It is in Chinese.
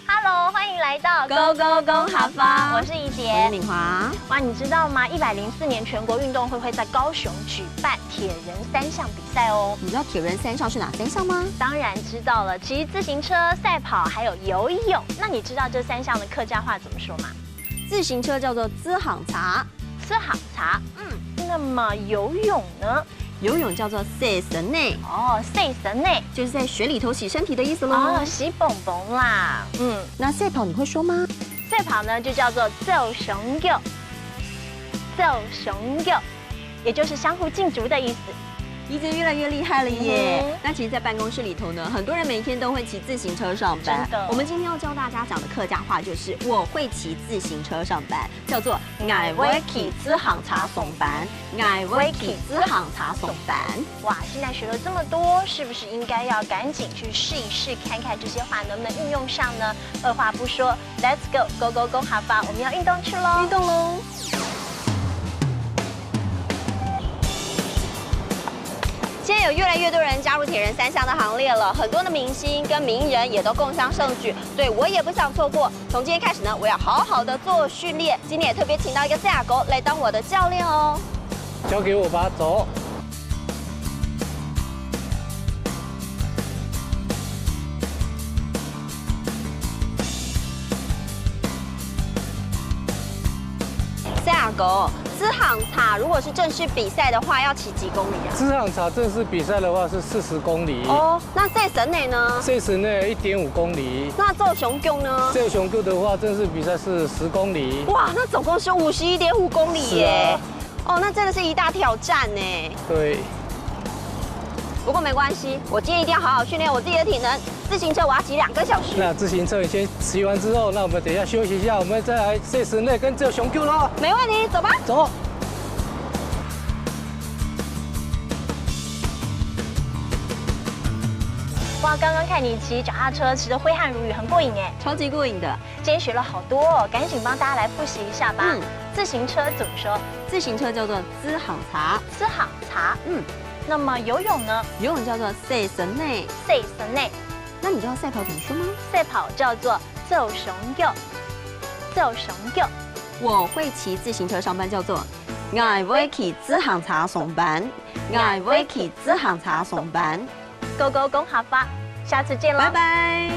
Hello， 欢迎来到 Go Go Go 哈发，我是怡杰，我是敏华。哇，你知道吗？104年全国运动会会在高雄举办铁人3项比赛哦。你知道铁人3项是哪3项吗？当然知道了，骑自行车、赛跑还有游泳。那你知道这3项的客家话怎么说吗？自行车叫做资行茶，资行茶。那么游泳呢？游泳叫做洗身内。哦，洗身内就是在水里头洗身体的意思喽。哦，洗蹦蹦啦。那赛跑你会说吗？赛跑呢就叫做走熊狗，走熊狗，也就是相互竞逐的意思。怡姐越来越厉害了耶！那其实，在办公室里头呢，很多人每天都会骑自行车上班。真的，我们今天要教大家讲的客家话就是“我会骑自行车上班”，叫做“我会骑自行车上班”，我会骑自行车上班。哇，现在学了这么多，是不是应该要赶紧去试一试，看看这些话能不能运用上呢？二话不说 ，Let's go go go go 哈发，我们要运动去喽！运动喽！现在有越来越多人加入铁人3项的行列了，很多的明星跟名人也都共襄盛举。对我也不想错过。从今天开始呢，我要好好的做训练。今天也特别请到一个赛亚狗来当我的教练哦。交给我吧，走。赛亚狗。资行茶如果是正式比赛的话，要骑几公里啊？资行茶正式比赛的话是40公里。哦，那赛神内呢？赛神内1.5公里。那做熊狗呢？做熊狗的话，正式比赛是10公里。哇，那总共是51.5公里耶！哦，那真的是一大挑战呢。对。不过没关系，我今天一定要好好训练我自己的体能。自行车我要骑2个小时。那自行车你先骑完之后，那我们等一下休息一下，我们再来赛神内跟做熊狗喽。没问题，走吧。走。哇，刚刚看你骑脚踏车，骑得挥汗如雨，很过瘾哎，超级过瘾的。今天学了好多哦，赶紧帮大家来复习一下吧。自行车怎么说？自行车叫做资行茶，资行茶。那么游泳呢？游泳叫做赛神内，赛神内。那你知道赛跑怎么说吗？赛跑叫做走熊狗，走熊狗。我会骑自行车上班叫做我会骑自行车上班，我会骑自行车上班。Go Go Go 哈发，下次见喽，拜拜。